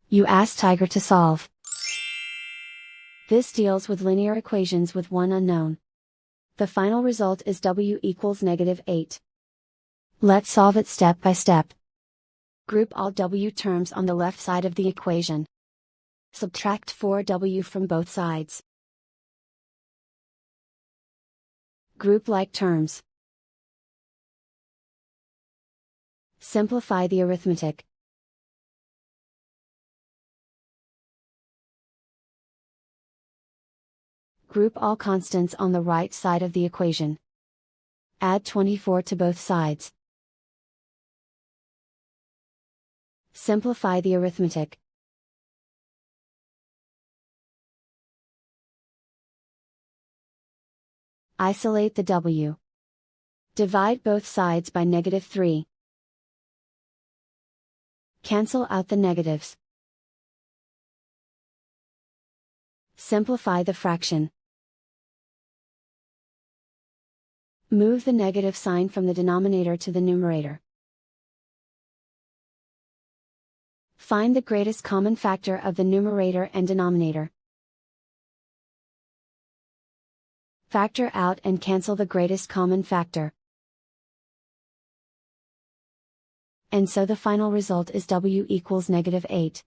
You ask Tiger to solve. This deals with linear equations with one unknown. The final result is w equals -8. Let's solve it step by step. Group all w terms on the left side of the equation. Subtract 4w from both sides. Group like terms. Simplify the arithmetic. Group all constants on the right side of the equation. Add 24 to both sides. Simplify the arithmetic. Isolate the w. Divide both sides by -3. Cancel out the negatives. Simplify the fraction. Move the negative sign from the denominator to the numerator. Find the greatest common factor of the numerator and denominator. Factor out and cancel the greatest common factor. And so the final result is w equals -8.